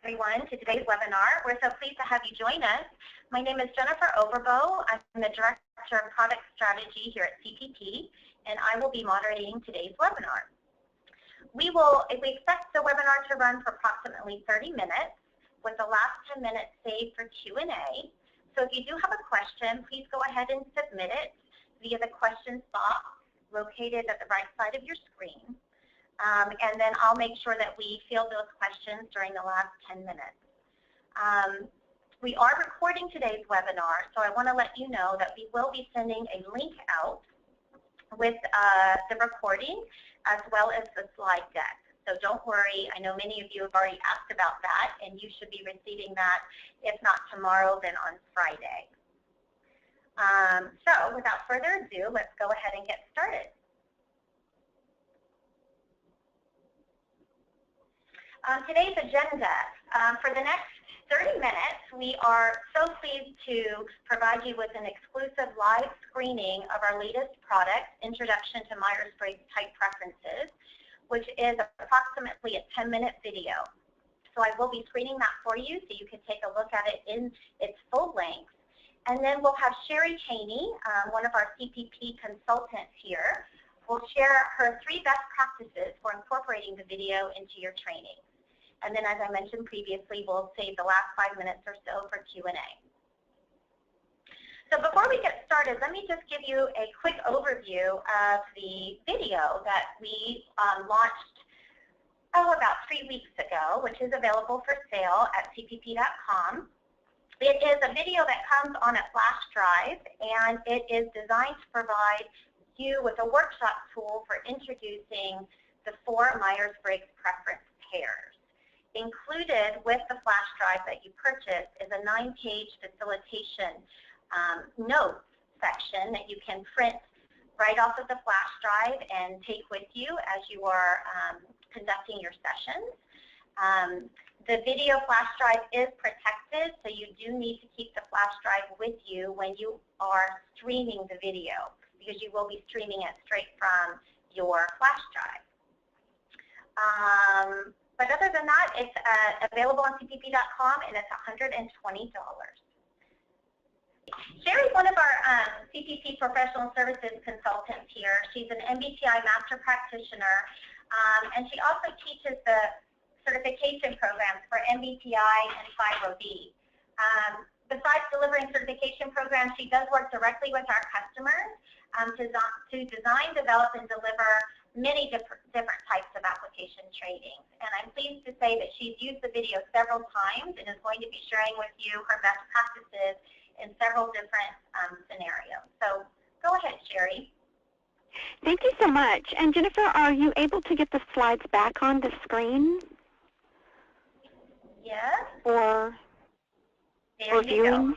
everyone, to today's webinar. We're so pleased to have you join us. My name is Jennifer Overbo. I'm the Director of Product Strategy here at CPP, and I will be moderating today's webinar. We expect the webinar to run for approximately 30 minutes, with the last 10 minutes saved for Q&A. So if you do have a question, please go ahead and submit it via the questions box located at the right side of your screen. And then I'll make sure that we field those questions during the last 10 minutes. We are recording today's webinar, so I want to let you know that we will be sending a link out with the recording as well as the slide deck. So don't worry, I know many of you have already asked about that, and you should be receiving that, if not tomorrow, then on Friday. So without further ado, let's go ahead and get started. Today's agenda, for the next 30 minutes, we are so pleased to provide you with an exclusive live screening of our latest product, Introduction to Myers-Briggs Type Preferences, which is approximately a 10-minute video. So I will be screening that for you so you can take a look at it in its full length. And then we'll have Sherry Cheney, one of our CPP consultants here, will share her 3 best practices for incorporating the video into your training. And then, as I mentioned previously, we'll save the last 5 minutes or so for Q&A. So before we get started, let me just give you a quick overview of the video that we launched about 3 weeks ago, which is available for sale at cpp.com. It is a video that comes on a flash drive, and it is designed to provide you with a workshop tool for introducing the 4 Myers-Briggs preference pairs. Included with the flash drive that you purchase is a 9-page facilitation notes section that you can print right off of the flash drive and take with you as you are conducting your sessions. The video flash drive is protected, so you do need to keep the flash drive with you when you are streaming the video, because you will be streaming it straight from your flash drive. But other than that, it's available on cpp.com, and it's $120. Sherry's one of our CPP professional services consultants here. She's an MBTI master practitioner, and she also teaches the certification programs for MBTI and FibroD. Besides delivering certification programs, she does work directly with our customers to design, develop, and deliver many different types of application trainings. And I'm pleased to say that she's used the video several times and is going to be sharing with you her best practices in several different scenarios. So go ahead, Sherry. Thank you so much. And Jennifer, are you able to get the slides back on the screen? Yes. Or there you viewing? Go.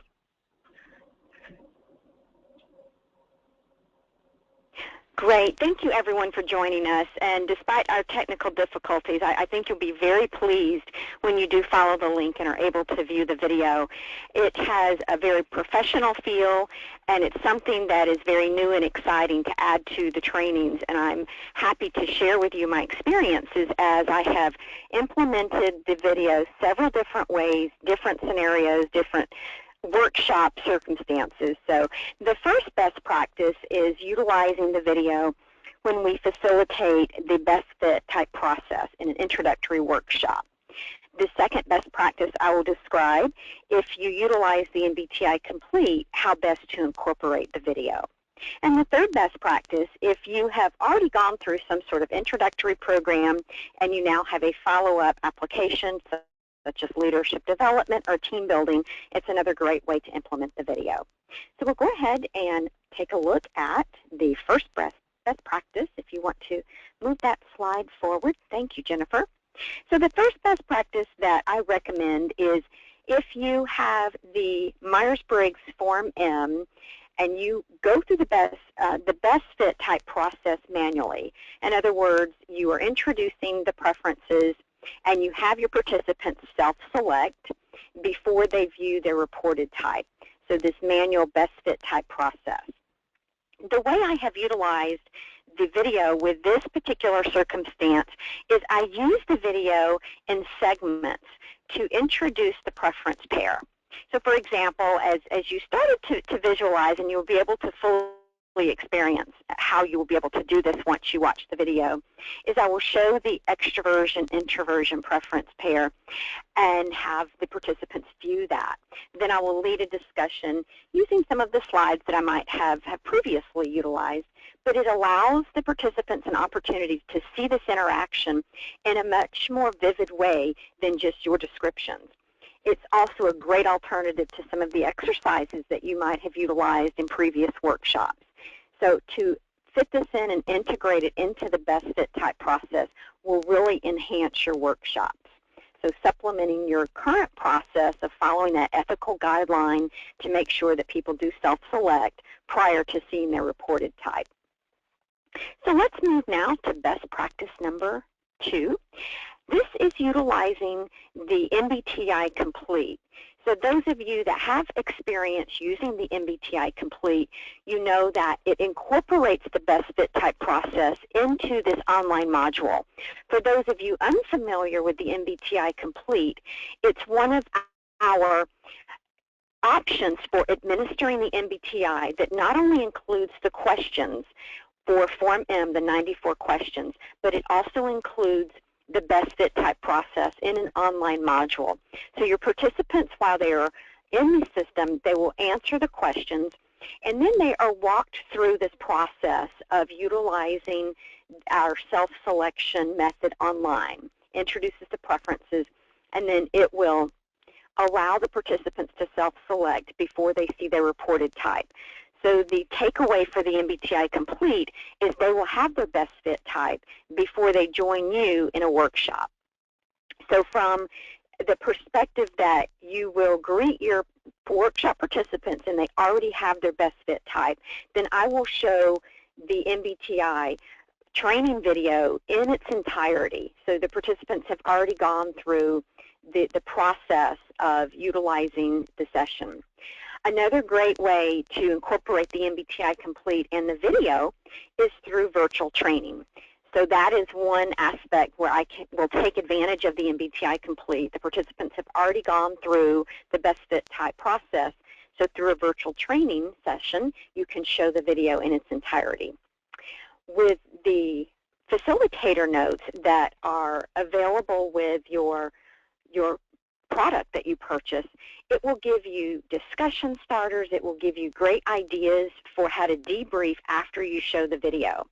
Great. Thank you, everyone, for joining us. And despite our technical difficulties, I think you'll be very pleased when you do follow the link and are able to view the video. It has a very professional feel, and it's something that is very new and exciting to add to the trainings. And I'm happy to share with you my experiences as I have implemented the video several different ways, different scenarios, different workshop circumstances. So the first best practice is utilizing the video when we facilitate the best fit type process in an introductory workshop. The second best practice I will describe, if you utilize the MBTI Complete, how best to incorporate the video. And the third best practice, if you have already gone through some sort of introductory program and you now have a follow-up application, such as leadership development or team building, it's another great way to implement the video. So we'll go ahead and take a look at the first best practice. If you want to move that slide forward. Thank you, Jennifer. So the first best practice that I recommend is if you have the Myers-Briggs Form M and you go through the best fit type process manually. In other words, you are introducing the preferences and you have your participants self-select before they view their reported type. So this manual best fit type process. The way I have utilized the video with this particular circumstance is I use the video in segments to introduce the preference pair. So for example, as you started to visualize, and you'll be able to fully experience how you will be able to do this once you watch the video, is I will show the extroversion-introversion preference pair and have the participants view that. Then I will lead a discussion using some of the slides that I might have previously utilized, but it allows the participants an opportunity to see this interaction in a much more vivid way than just your descriptions. It's also a great alternative to some of the exercises that you might have utilized in previous workshops. So to fit this in and integrate it into the best fit type process will really enhance your workshops. So supplementing your current process of following that ethical guideline to make sure that people do self-select prior to seeing their reported type. So let's move now to best practice number 2. This is utilizing the MBTI Complete. So those of you that have experience using the MBTI Complete, you know that it incorporates the best fit type process into this online module. For those of you unfamiliar with the MBTI Complete, it's one of our options for administering the MBTI that not only includes the questions for Form M, the 94 questions, but it also includes the best fit type process in an online module. So your participants, while they are in the system, they will answer the questions, and then they are walked through this process of utilizing our self-selection method online. Introduces the preferences, and then it will allow the participants to self-select before they see their reported type. So the takeaway for the MBTI Complete is they will have their best fit type before they join you in a workshop. So from the perspective that you will greet your workshop participants and they already have their best fit type, then I will show the MBTI training video in its entirety. So the participants have already gone through the process of utilizing the session. Another great way to incorporate the MBTI Complete in the video is through virtual training. So that is one aspect where I will take advantage of the MBTI Complete. The participants have already gone through the best fit type process. So through a virtual training session, you can show the video in its entirety. With the facilitator notes that are available with your product that you purchase, it will give you discussion starters. It will give you great ideas for how to debrief after you show the video.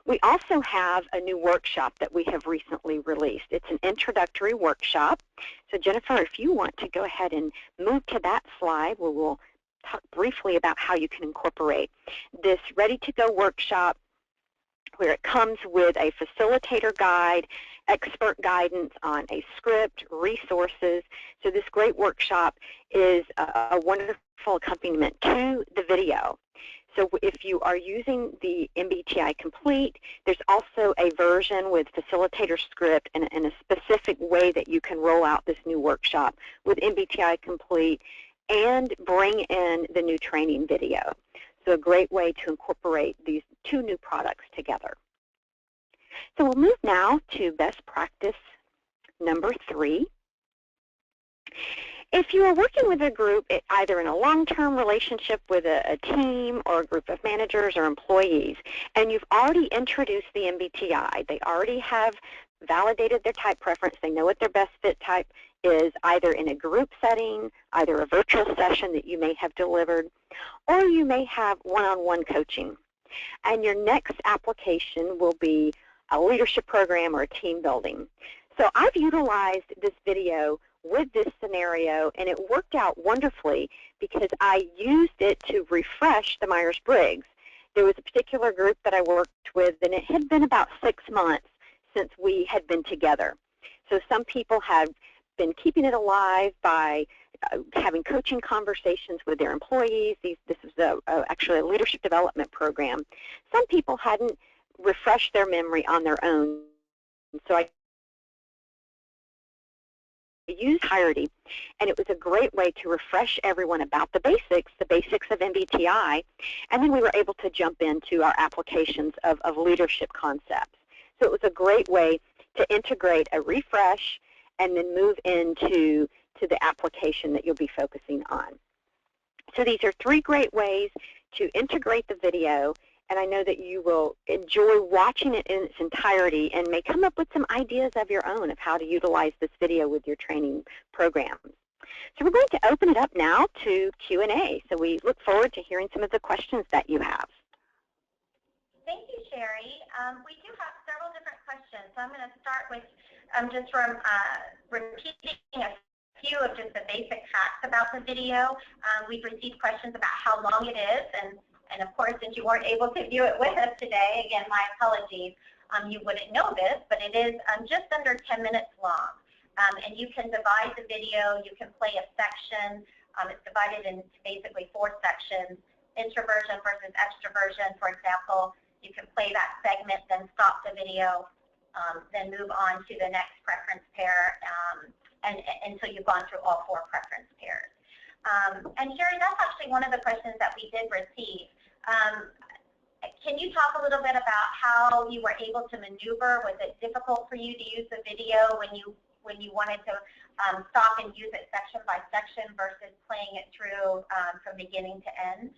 We also have a new workshop that we have recently released. It's an introductory workshop. So Jennifer, if you want to go ahead and move to that slide, where we'll talk briefly about how you can incorporate this ready-to-go workshop, where it comes with a facilitator guide, expert guidance on a script, resources. So this great workshop is a wonderful accompaniment to the video. So if you are using the MBTI Complete, there's also a version with facilitator script and a specific way that you can roll out this new workshop with MBTI Complete and bring in the new training video. So a great way to incorporate these two new products together. So we'll move now to best practice number 3. If you are working with a group, either in a long-term relationship with a team or a group of managers or employees, and you've already introduced the MBTI, they already have validated their type preference, they know what their best fit type is, either in a group setting, either a virtual session that you may have delivered, or you may have one-on-one coaching. And your next application will be a leadership program or a team building. So I've utilized this video with this scenario, and it worked out wonderfully because I used it to refresh the Myers-Briggs. There was a particular group that I worked with, and it had been about 6 months since we had been together. So some people have been keeping it alive by having coaching conversations with their employees. This is actually a leadership development program. Some people hadn't refreshed their memory on their own. So I used entirety, and it was a great way to refresh everyone about the basics of MBTI, and then we were able to jump into our applications of leadership concepts. So it was a great way to integrate a refresh and then move into the application that you'll be focusing on. So these are 3 great ways to integrate the video, and I know that you will enjoy watching it in its entirety and may come up with some ideas of your own of how to utilize this video with your training programs. So we're going to open it up now to Q&A. So we look forward to hearing some of the questions that you have. Thank you, Sherry. We do have several different questions. So I'm going to start with just repeating a few of just the basic facts about the video. We've received questions about how long it is, and of course, since you weren't able to view it with us today, again, my apologies, you wouldn't know this, but it is just under 10 minutes long. And you can divide the video, you can play a section. It's divided into basically 4 sections, introversion versus extroversion, for example. You can play that segment, then stop the video, then move on to the next preference pair until you've gone through all 4 preference pairs. And Sherry, that's actually one of the questions that we did receive. Can you talk a little bit about how you were able to maneuver? Was it difficult for you to use the video when you wanted to stop and use it section by section versus playing it through from beginning to end?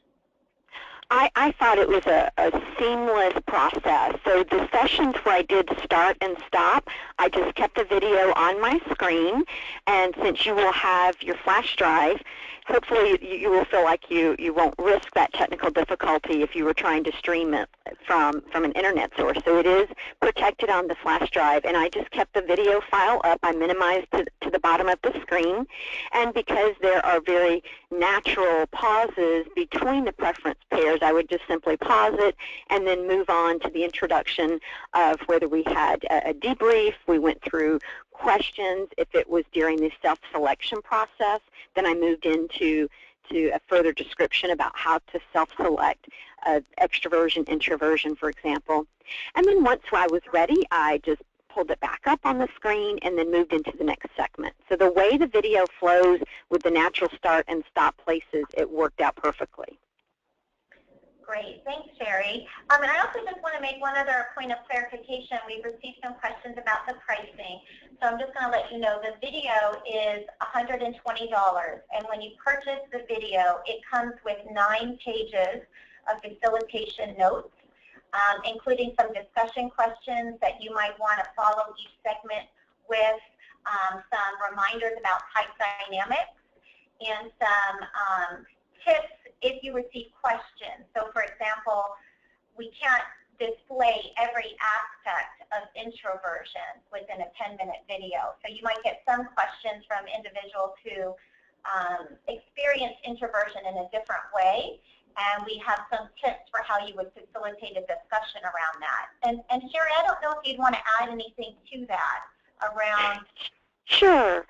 I thought it was a seamless process. So the sessions where I did start and stop, I just kept the video on my screen, and since you will have your flash drive, hopefully you will feel like you won't risk that technical difficulty if you were trying to stream it from an internet source. So it is protected on the flash drive, and I just kept the video file up. I minimized to the bottom of the screen, and because there are very natural pauses between the preference pairs, I would just simply pause it and then move on to the introduction of whether we had a debrief, we went through questions. If it was during the self-selection process, then I moved into a further description about how to self-select extroversion, introversion, for example. And then once I was ready, I just pulled it back up on the screen and then moved into the next segment. So the way the video flows with the natural start and stop places, it worked out perfectly. Great. Thanks, Sherry. And I also just want to make one other point of clarification. We've received some questions about the pricing. So I'm just going to let you know the video is $120. And when you purchase the video, it comes with 9 pages of facilitation notes, including some discussion questions that you might want to follow each segment with, some reminders about type dynamics, and some tips if you receive questions. So for example, we can't display every aspect of introversion within a 10-minute video. So you might get some questions from individuals who experience introversion in a different way, and we have some tips for how you would facilitate a discussion around that. And Sherry, I don't know if you'd want to add anything to that around. Sure.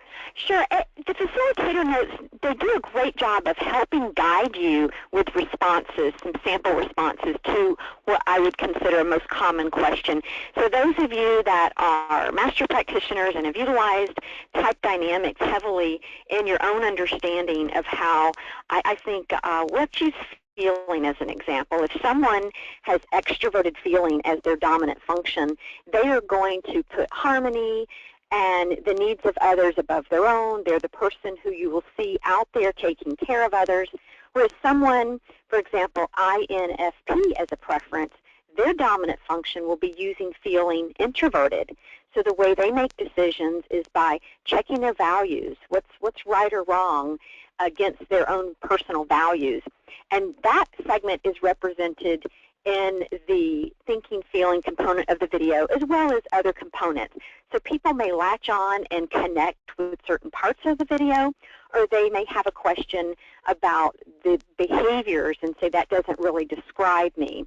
The facilitator notes, they do a great job of helping guide you with responses, some sample responses to what I would consider a most common question. So those of you that are master practitioners and have utilized type dynamics heavily in your own understanding of how, I think, let's use feeling as an example. If someone has extroverted feeling as their dominant function, they are going to put harmony and the needs of others above their own. They're the person who you will see out there taking care of others. Whereas someone, for example, INFP as a preference, their dominant function will be using feeling introverted. So the way they make decisions is by checking their values, what's right or wrong against their own personal values. And that segment is represented in the thinking, feeling component of the video, as well as other components. So people may latch on and connect with certain parts of the video, or they may have a question about the behaviors and say, that doesn't really describe me.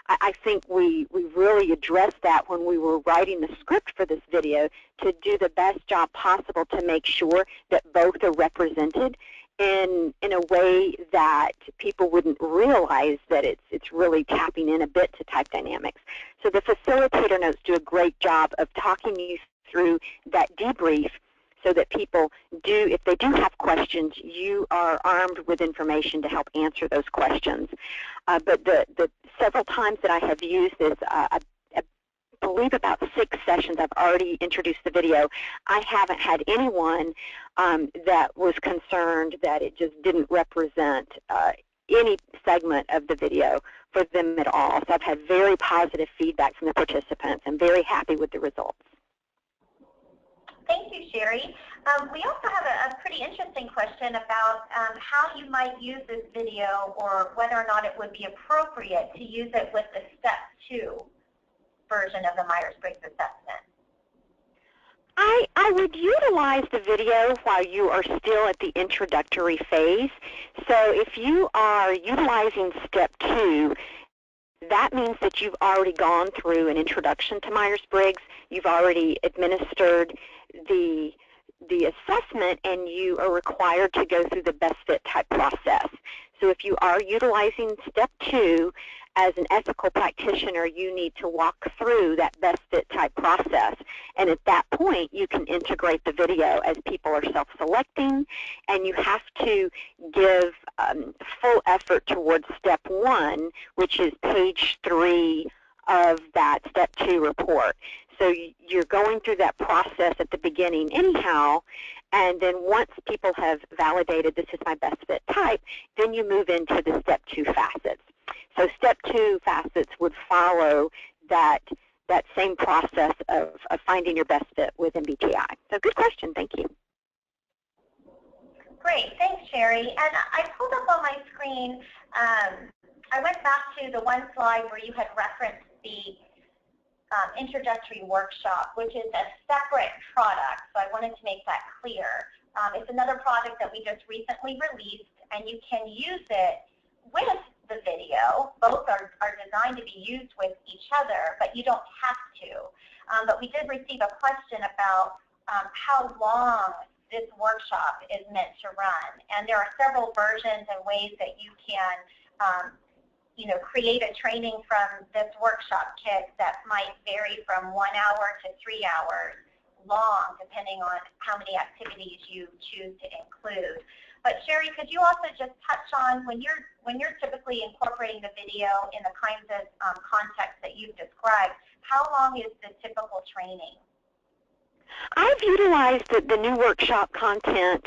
I think we really addressed that when we were writing the script for this video to do the best job possible to make sure that both are represented in a way that people wouldn't realize that it's really tapping in a bit to type dynamics. So the facilitator notes do a great job of talking you through that debrief so that people do, if they do have questions, you are armed with information to help answer those questions. But the several times that I have used this, I believe believe about 6 sessions I've already introduced the video. I haven't had anyone that was concerned that it just didn't represent any segment of the video for them at all. So I've had very positive feedback from the participants. I'm very happy with the results. Thank you, Sherry. We also have a pretty interesting question about how you might use this video, or whether or not it would be appropriate to use it with the Step 2 version of the Myers-Briggs assessment. I would utilize the video while you are still at the introductory phase. So if you are utilizing Step 2, that means that you've already gone through an introduction to Myers-Briggs. You've already administered the assessment, and you are required to go through the best fit type process. So if you are utilizing Step 2, as an ethical practitioner, you need to walk through that best fit type process. And at that point, you can integrate the video as people are self-selecting, and you have to give full effort towards Step 1, which is page 3 of that Step 2 report. So you're going through that process at the beginning anyhow, and then once people have validated this is my best fit type, then you move into the Step 2 facets. So Step 2 facets would follow that same process of finding your best fit with MBTI. So good question. Thank you. Great. Thanks, Sherry. And I pulled up on my screen, I went back to the one slide where you had referenced the introductory workshop, which is a separate product. So I wanted to make that clear. It's another product that we just recently released, and you can use it with the video. Both are designed to be used with each other, but you don't have to. But we did receive a question about how long this workshop is meant to run. And there are several versions and ways that you can create a training from this workshop kit that might vary from 1 hour to 3 hours long, depending on how many activities you choose to include. But Sherry, could you also just touch on when you're typically incorporating the video in the kinds of context that you've described, how long is the typical training? I've utilized the new workshop content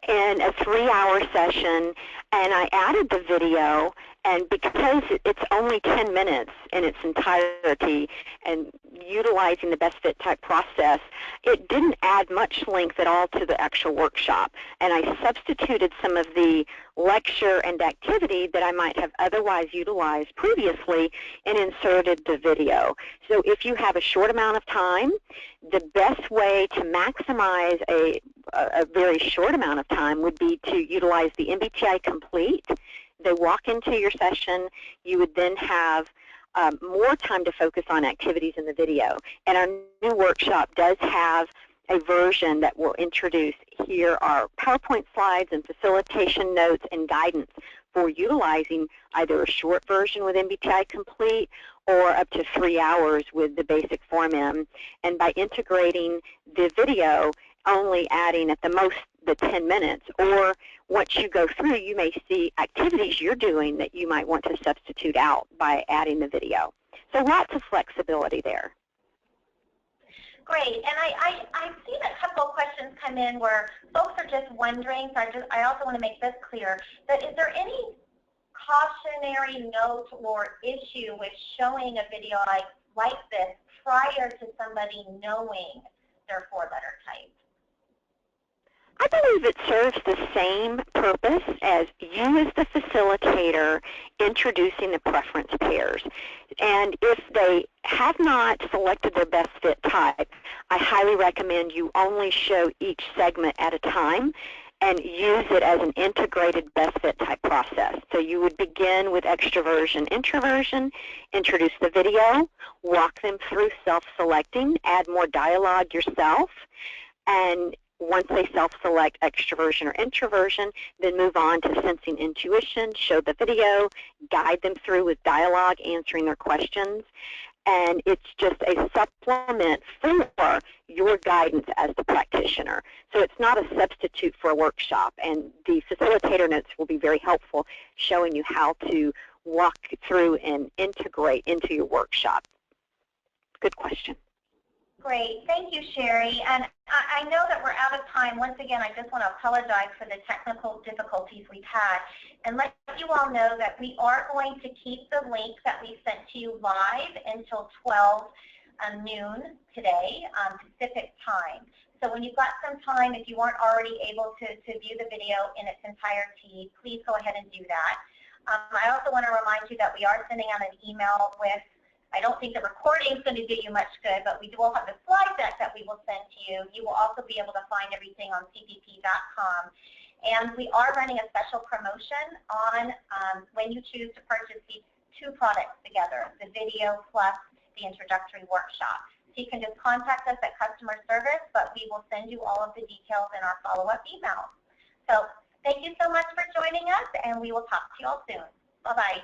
in a 3-hour session, and I added the video, and because it's only 10 minutes in its entirety and utilizing the best fit type process, it didn't add much length at all to the actual workshop. And I substituted some of the lecture and activity that I might have otherwise utilized previously and inserted the video. So if you have a short amount of time, the best way to maximize a very short amount of time would be to utilize the MBTI Complete. They walk into your session. You would then have more time to focus on activities in the video. And our new workshop does have a version that will introduce, here are PowerPoint slides and facilitation notes and guidance for utilizing either a short version with MBTI Complete or up to 3 hours with the basic Form M. And by integrating the video, only adding at the most the 10 minutes, or once you go through, you may see activities you're doing that you might want to substitute out by adding the video. So lots of flexibility there. Great, and I've seen a couple of questions come in where folks are just wondering, so I also want to make this clear, that is there any cautionary note or issue with showing a video like this prior to somebody knowing their 4-letter type? I believe it serves the same purpose as you as the facilitator introducing the preference pairs. And if they have not selected their best fit type, I highly recommend you only show each segment at a time and use it as an integrated best fit type process. So you would begin with extroversion, introversion, introduce the video, walk them through self-selecting, add more dialogue yourself, and once they self-select extroversion or introversion, then move on to sensing intuition, show the video, guide them through with dialogue, answering their questions. And it's just a supplement for your guidance as the practitioner. So it's not a substitute for a workshop. And the facilitator notes will be very helpful, showing you how to walk through and integrate into your workshop. good question. Great. Thank you, Sherry. And I know that we're out of time. Once again, I just want to apologize for the technical difficulties we've had and let you all know that we are going to keep the link that we sent to you live until 12 noon today, Pacific time. So when you've got some time, if you weren't already able to view the video in its entirety, please go ahead and do that. I also want to remind you that we are sending out an email with, I don't think the recording is going to do you much good, but we will have the slide deck that we will send to you. You will also be able to find everything on cpp.com. And we are running a special promotion on when you choose to purchase these two products together, the video plus the introductory workshop. So you can just contact us at customer service, but we will send you all of the details in our follow-up email. So thank you so much for joining us, and we will talk to you all soon. Bye-bye.